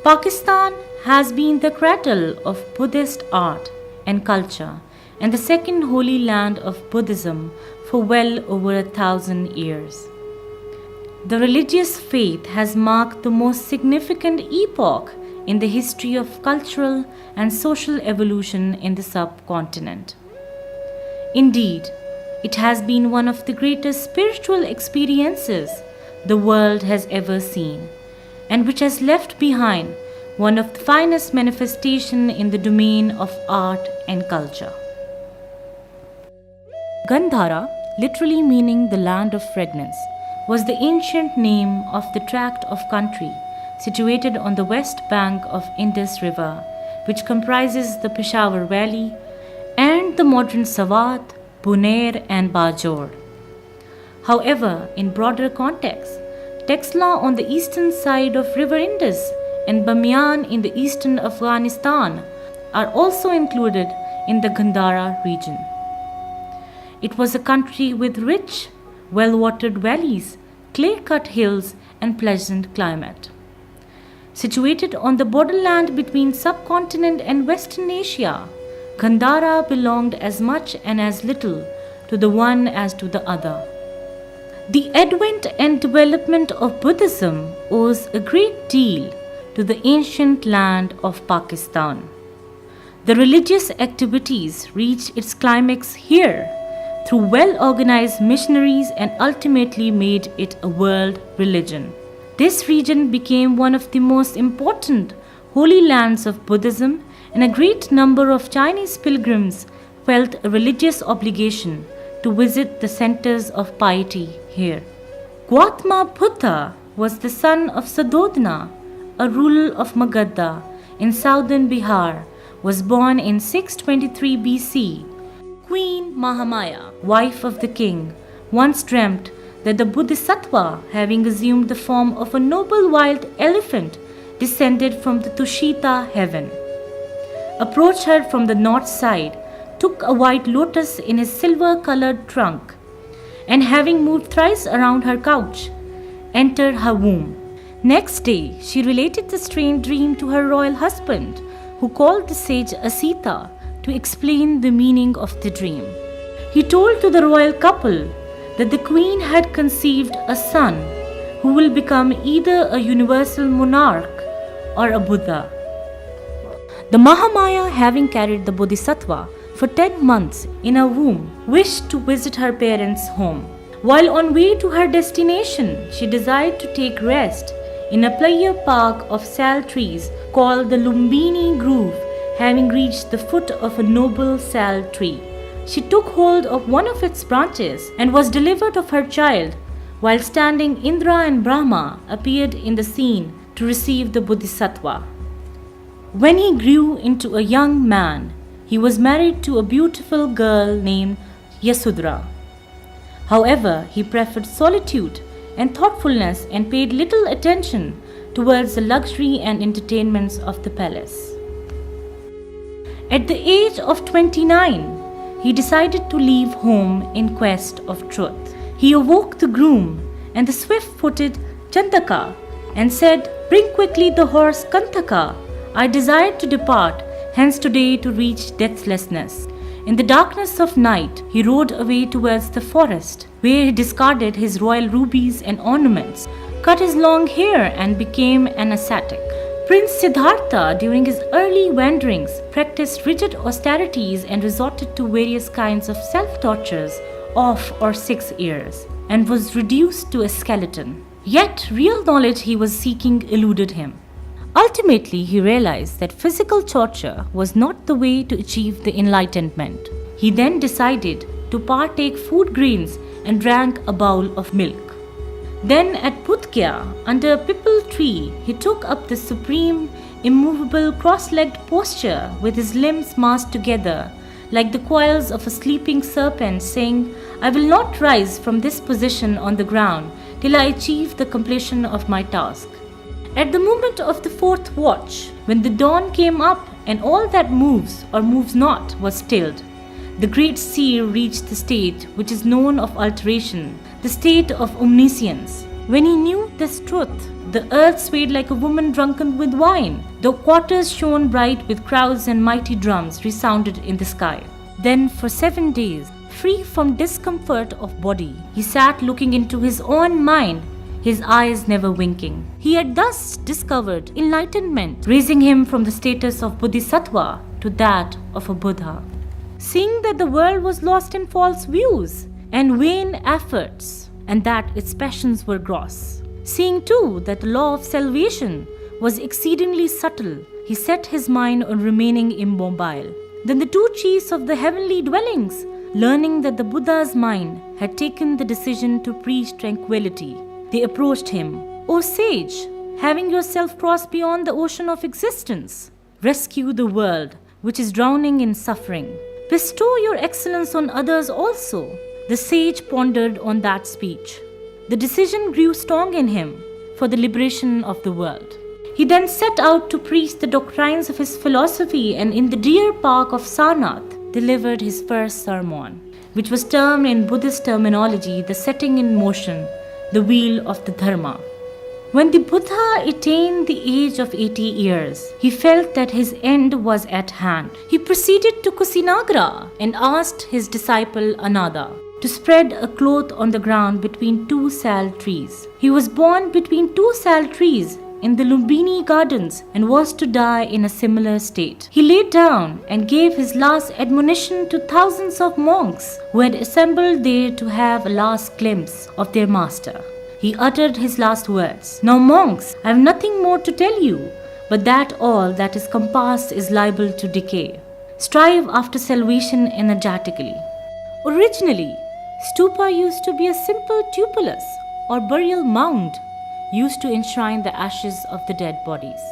Pakistan has been the cradle of Buddhist art and culture and the second holy land of Buddhism for well over 1,000 years. The religious faith has marked the most significant epoch in the history of cultural and social evolution in the subcontinent. Indeed, it has been one of the greatest spiritual experiences the world has ever seen, and which has left behind one of the finest manifestations in the domain of art and culture. Gandhara, literally meaning the land of fragrance, was the ancient name of the tract of country situated on the west bank of Indus River, which comprises the Peshawar Valley and the modern Swat, Buner and Bajor. However, in broader context, Texla on the eastern side of River Indus and Bamiyan in the eastern Afghanistan are also included in the Gandhara region. It was a country with rich, well-watered valleys, clear-cut hills and pleasant climate. Situated on the borderland between subcontinent and Western Asia, Gandhara belonged as much and as little to the one as to the other. The advent and development of Buddhism owes a great deal to the ancient land of Pakistan. The religious activities reached its climax here through well-organized missionaries and ultimately made it a world religion. This region became one of the most important holy lands of Buddhism, and a great number of Chinese pilgrims felt a religious obligation to visit the centers of piety here. Gautama Buddha was the son of Sadodana, a ruler of Magadha in southern Bihar, was born in 623 BC. Queen Mahamaya, wife of the king, once dreamt that the Bodhisattva, having assumed the form of a noble wild elephant, descended from the Tushita heaven, approached her from the north side, took a white lotus in his silver-colored trunk, and having moved thrice around her couch, entered her womb. Next day, she related the strange dream to her royal husband, who called the sage Asita to explain the meaning of the dream. He told to the royal couple that the queen had conceived a son who will become either a universal monarch or a Buddha. The Mahamaya, having carried the Bodhisattva for 10 months in her womb, wished to visit her parents' home. While on way to her destination, she desired to take rest in a player park of sal trees called the Lumbini Grove. Having reached the foot of a noble sal tree, she took hold of one of its branches and was delivered of her child. While standing, Indra and Brahma appeared in the scene to receive the Bodhisattva. When he grew into a young man, he was married to a beautiful girl named Yasudra. However, he preferred solitude and thoughtfulness and paid little attention towards the luxury and entertainments of the palace. At the age of 29, he decided to leave home in quest of truth. He awoke the groom and the swift-footed Chandaka and said, "Bring quickly the horse Kantaka. I desire to depart hence today to reach deathlessness." In the darkness of night, he rode away towards the forest, where he discarded his royal rubies and ornaments, cut his long hair and became an ascetic. Prince Siddhartha, during his early wanderings, practiced rigid austerities and resorted to various kinds of self-tortures of or 6 years, and was reduced to a skeleton. Yet real knowledge he was seeking eluded him. Ultimately, he realized that physical torture was not the way to achieve the enlightenment. He then decided to partake food grains and drank a bowl of milk. Then at Budgya, under a pipal tree, he took up the supreme, immovable cross-legged posture with his limbs massed together like the coils of a sleeping serpent, saying, "I will not rise from this position on the ground till I achieve the completion of my task." At the moment of the 4th watch, when the dawn came up and all that moves or moves not was stilled, the great seer reached the state which is known of alteration, the state of omniscience. When he knew this truth, the earth swayed like a woman drunken with wine. The quarters shone bright with crowds and mighty drums resounded in the sky. Then for 7 days, free from discomfort of body, he sat looking into his own mind, his eyes never winking. He had thus discovered enlightenment, raising him from the status of Bodhisattva to that of a Buddha. Seeing that the world was lost in false views and vain efforts, and that its passions were gross. Seeing too that the law of salvation was exceedingly subtle, he set his mind on remaining immobile. Then the two chiefs of the heavenly dwellings, learning that the Buddha's mind had taken the decision to preach tranquility, they approached him. O sage, having yourself crossed beyond the ocean of existence, rescue the world which is drowning in suffering. Bestow your excellence on others also. The sage pondered on that speech. The decision grew strong in him for the liberation of the world. He then set out to preach the doctrines of his philosophy, and in the deer park of Sarnath delivered his first sermon, which was termed in Buddhist terminology the setting in motion, the wheel of the Dharma. When the Buddha attained the age of 80 years, he felt that his end was at hand. He proceeded to Kusinagra and asked his disciple Ananda to spread a cloth on the ground between two sal trees. He was born between two sal trees in the Lumbini gardens and was to die in a similar state. He lay down and gave his last admonition to thousands of monks who had assembled there to have a last glimpse of their master. He uttered his last words. Now monks, I have nothing more to tell you, but that all that is compassed is liable to decay. Strive after salvation energetically. Originally, stupa used to be a simple tupulus or burial mound used to enshrine the ashes of the dead bodies.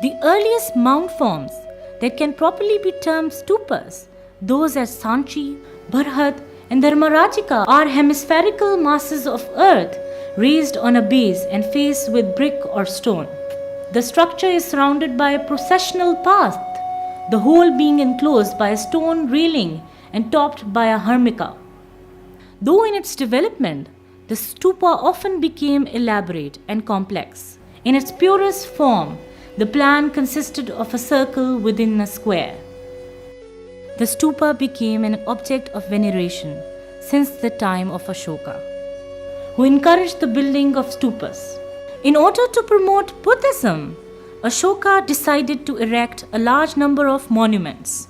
The earliest mound forms that can properly be termed stupas, those at Sanchi, Bharhat, and Dhamarajaka, are hemispherical masses of earth raised on a base and faced with brick or stone. The structure is surrounded by a processional path, the whole being enclosed by a stone railing and topped by a hermica. Though in its development, the stupa often became elaborate and complex. In its purest form, the plan consisted of a circle within a square. The stupa became an object of veneration since the time of Ashoka, who encouraged the building of stupas. In order to promote Buddhism, Ashoka decided to erect a large number of monuments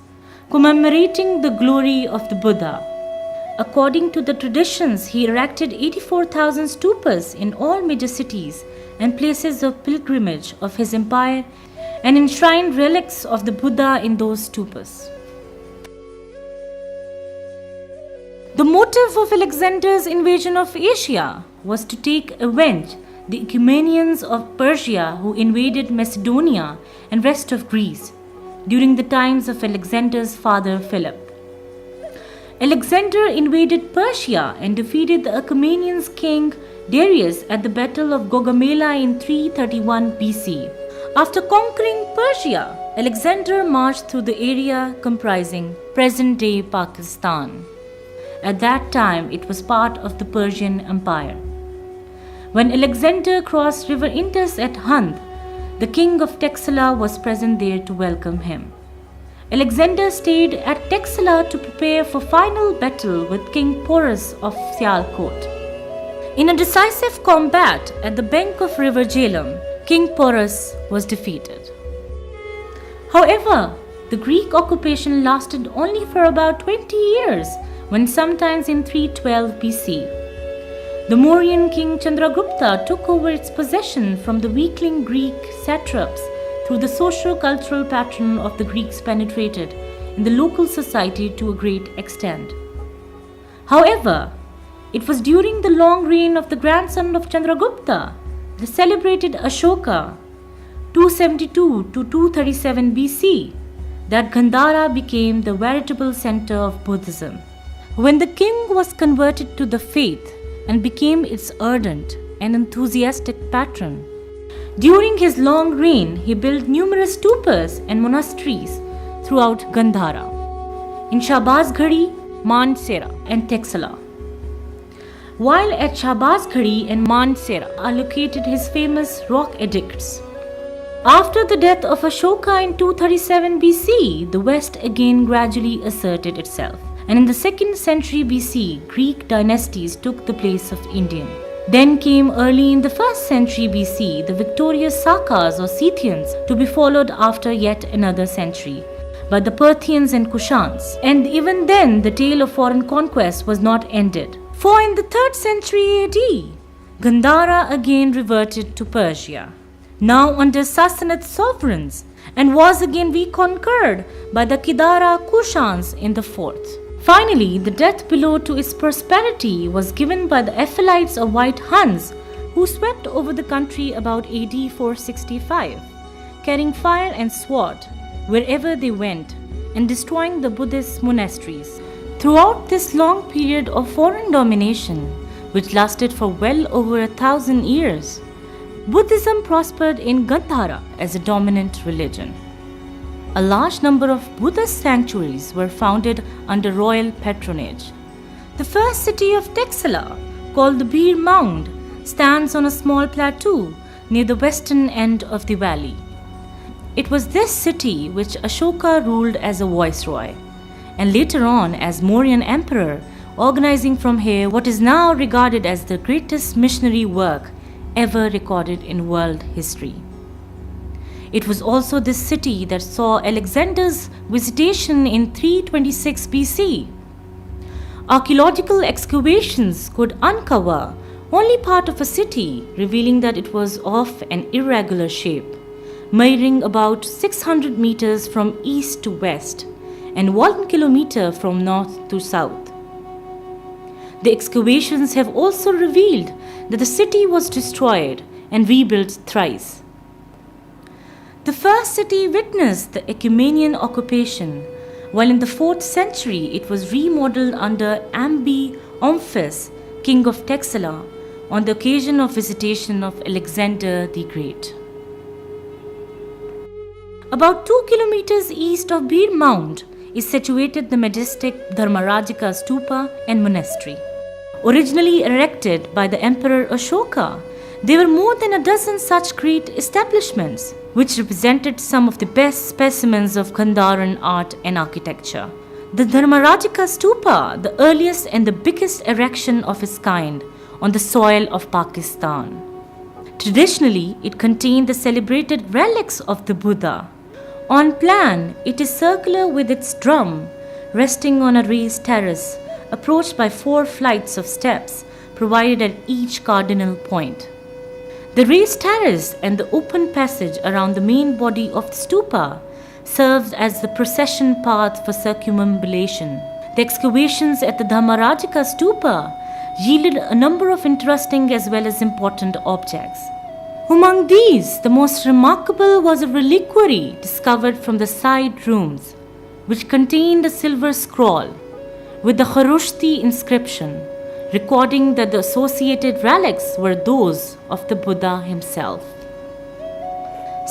commemorating the glory of the Buddha. According to the traditions, he erected 84,000 stupas in all major cities and places of pilgrimage of his empire and enshrined relics of the Buddha in those stupas. The motive of Alexander's invasion of Asia was to take revenge the Ecumenians of Persia who invaded Macedonia and rest of Greece during the times of Alexander's father Philip. Alexander invaded Persia and defeated the Achaemenians' king Darius at the Battle of Gaugamela in 331 BC. After conquering Persia, Alexander marched through the area comprising present-day Pakistan. At that time, it was part of the Persian Empire. When Alexander crossed River Indus at Hind, the king of Texela was present there to welcome him. Alexander stayed at Texela to prepare for final battle with King Porus of Sialkot. In a decisive combat at the bank of River Jhelum, King Porus was defeated. However, the Greek occupation lasted only for about 20 years, when sometimes in 312 BC, the Mauryan king Chandragupta took over its possession from the weakling Greek satraps through the socio-cultural pattern of the Greeks penetrated in the local society to a great extent. However, it was during the long reign of the grandson of Chandragupta, the celebrated Ashoka, 272 to 237 BC, that Gandhara became the veritable center of Buddhism. When the king was converted to the faith and became its ardent and enthusiastic patron, during his long reign, he built numerous stupas and monasteries throughout Gandhara, in Shahbazgarhi, Mansehra, and Texela. while at Shahbazgarhi and Mansehra are located his famous rock edicts. After the death of Ashoka in 237 BC, the West again gradually asserted itself, and in the 2nd century BC, Greek dynasties took the place of Indian. Then came early in the 1st century BC the victorious Sakas or Scythians, to be followed after yet another century by the Parthians and Kushans. And even then the tale of foreign conquest was not ended. For in the 3rd century AD, Gandhara again reverted to Persia, now under Sassanid sovereigns, and was again reconquered by the Kidara Kushans in the 4th. Finally, the death blow to its prosperity was given by the Ephelites or White Huns, who swept over the country about AD 465, carrying fire and sword wherever they went, and destroying the Buddhist monasteries. Throughout this long period of foreign domination, which lasted for well over 1,000 years, Buddhism prospered in Gandhara as a dominant religion. A large number of Buddhist sanctuaries were founded under royal patronage. The first city of Texela, called the Bir Mound, stands on a small plateau near the western end of the valley. It was this city which Ashoka ruled as a viceroy, and later on as Mauryan emperor, organizing from here what is now regarded as the greatest missionary work ever recorded in world history. It was also this city that saw Alexander's visitation in 326 BC. Archaeological excavations could uncover only part of a city, revealing that it was of an irregular shape, measuring about 600 meters from east to west and 1 kilometer from north to south. The excavations have also revealed that the city was destroyed and rebuilt thrice. The first city witnessed the Ecumenian occupation, while in the 4th century it was remodeled under Ambi-Omphis, king of Texela, on the occasion of visitation of Alexander the Great. About 2 kilometers east of Bir Mound is situated the majestic Dhamarajaka Stupa and Monastery. Originally erected by the Emperor Ashoka, there were more than a dozen such great establishments, which represented some of the best specimens of Gandharan art and architecture. The Dhamarajaka Stupa, the earliest and the biggest erection of its kind on the soil of Pakistan. Traditionally, it contained the celebrated relics of the Buddha. On plan, it is circular with its drum, resting on a raised terrace, approached by 4 flights of steps provided at each cardinal point. The raised terrace and the open passage around the main body of the stupa served as the procession path for circumambulation. The excavations at the Dhamarajaka Stupa yielded a number of interesting as well as important objects. Among these, the most remarkable was a reliquary discovered from the side rooms, which contained a silver scroll with the Kharoshthi inscription, recording that the associated relics were those of the Buddha himself.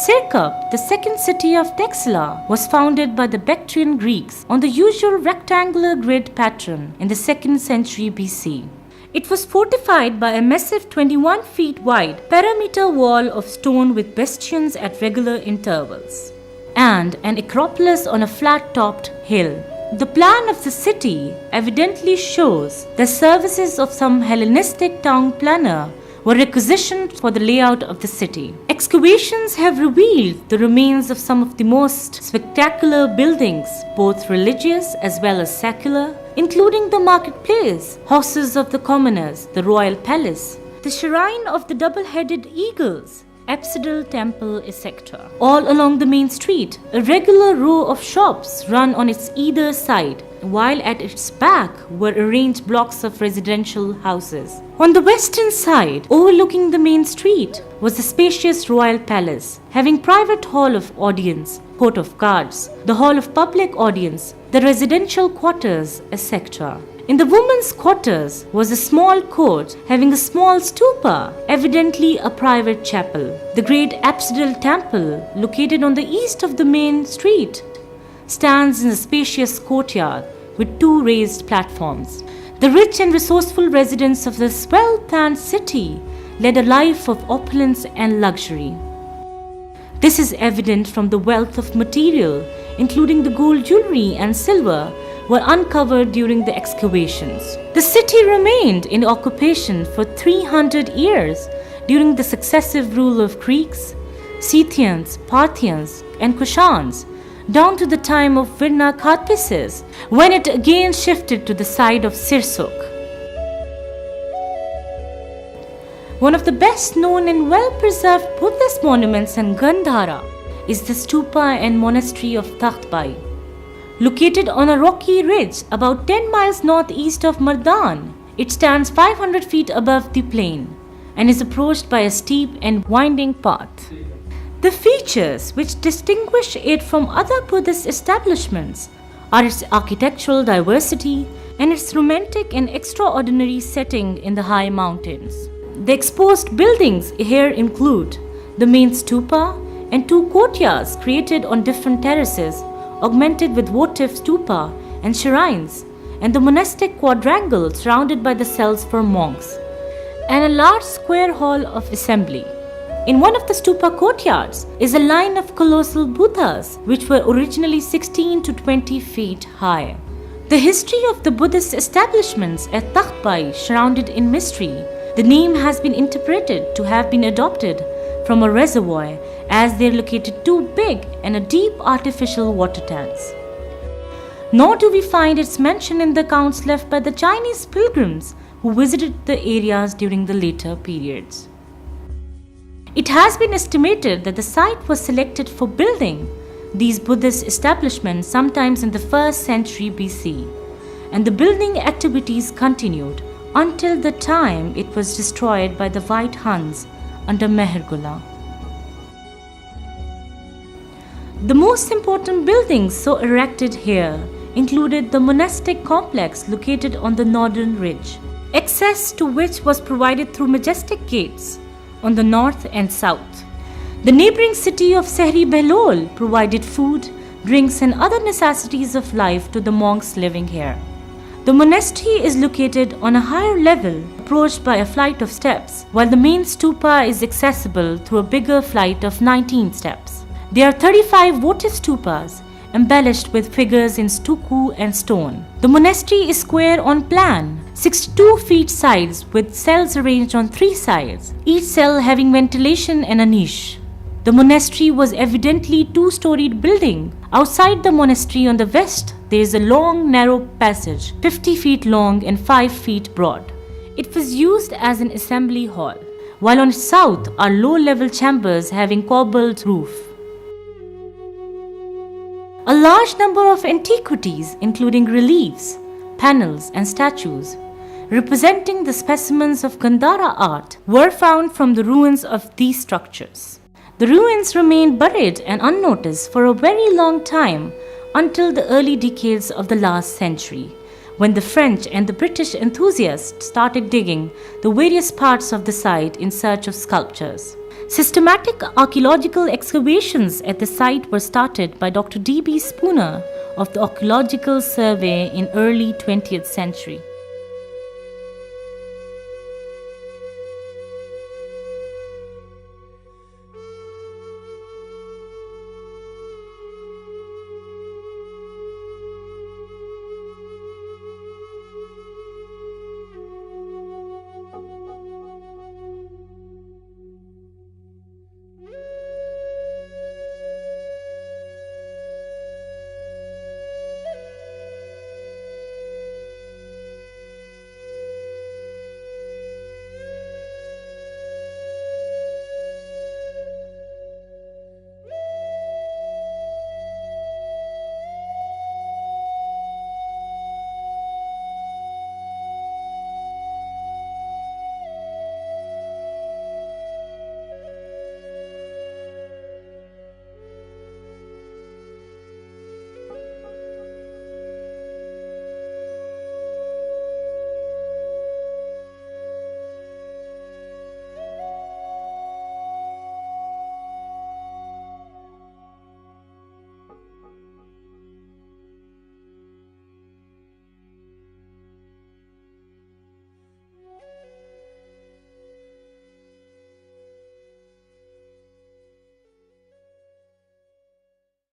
Sirkap, the second city of Texela, was founded by the Bactrian Greeks on the usual rectangular grid pattern in the 2nd century BC. It was fortified by a massive 21 feet wide perimeter wall of stone with bastions at regular intervals, and an acropolis on a flat-topped hill. The plan of the city evidently shows the services of some Hellenistic town planner were requisitioned for the layout of the city. Excavations have revealed the remains of some of the most spectacular buildings, both religious as well as secular, including the marketplace, houses of the commoners, the royal palace, the shrine of the double-headed eagles, apsidal temple, etc. All along the main street, a regular row of shops run on its either side, while at its back were arranged blocks of residential houses. On the western side, overlooking the main street, was the spacious royal palace, having private hall of audience, court of guards, the hall of public audience, the residential quarters, etc. In the women's quarters was a small court having a small stupa, evidently a private chapel. The great apsidal temple, located on the east of the main street, stands in a spacious courtyard with 2 raised platforms. The rich and resourceful residents of this well-planned city led a life of opulence and luxury. This is evident from the wealth of material, including the gold jewelry and silver, were uncovered during the excavations. The city remained in occupation for 300 years during the successive rule of Greeks, Scythians, Parthians, and Kushans, down to the time of Virna Kharpises, when it again shifted to the side of Sirsuk. One of the best known and well-preserved Buddhist monuments in Gandhara is the Stupa and Monastery of Tahtbai. Located on a rocky ridge about 10 miles northeast of Mardan, it stands 500 feet above the plain and is approached by a steep and winding path. The features which distinguish it from other Buddhist establishments are its architectural diversity and its romantic and extraordinary setting in the high mountains. The exposed buildings here include the main stupa and two courtyards created on different terraces, augmented with votive stupa and shrines, and the monastic quadrangle surrounded by the cells for monks, and a large square hall of assembly. In one of the stupa courtyards is a line of colossal Buddhas, which were originally 16 to 20 feet high. The history of the Buddhist establishments at Tahtbai shrouded in mystery. The name has been interpreted to have been adopted from a reservoir, as they are located too big and a deep artificial water tanks. Nor do we find its mention in the accounts left by the Chinese pilgrims who visited the areas during the later periods. It has been estimated that the site was selected for building these Buddhist establishments sometimes in the 1st century BC, and the building activities continued until the time it was destroyed by the White Huns under Mehergula. The most important buildings so erected here included the monastic complex located on the northern ridge, access to which was provided through majestic gates on the north and south. The neighboring city of Sehri Behlol provided food, drinks, and other necessities of life to the monks living here. The monastery is located on a higher level, approached by a flight of steps, while the main stupa is accessible through a bigger flight of 19 steps. There are 35 votive stupas, embellished with figures in stucco and stone. The monastery is square on plan, 62 feet sides with cells arranged on 3 sides, each cell having ventilation and a niche. The monastery was evidently a two-storied building. Outside the monastery on the west, there is a long, narrow passage, 50 feet long and 5 feet broad. It was used as an assembly hall, while on its south are low-level chambers having cobbled roof. A large number of antiquities, including reliefs, panels, and statues, representing the specimens of Gandhara art, were found from the ruins of these structures. The ruins remained buried and unnoticed for a very long time until the early decades of the last century, when the French and the British enthusiasts started digging the various parts of the site in search of sculptures. Systematic archaeological excavations at the site were started by Dr. D.B. Spooner of the Archaeological Survey in early 20th century.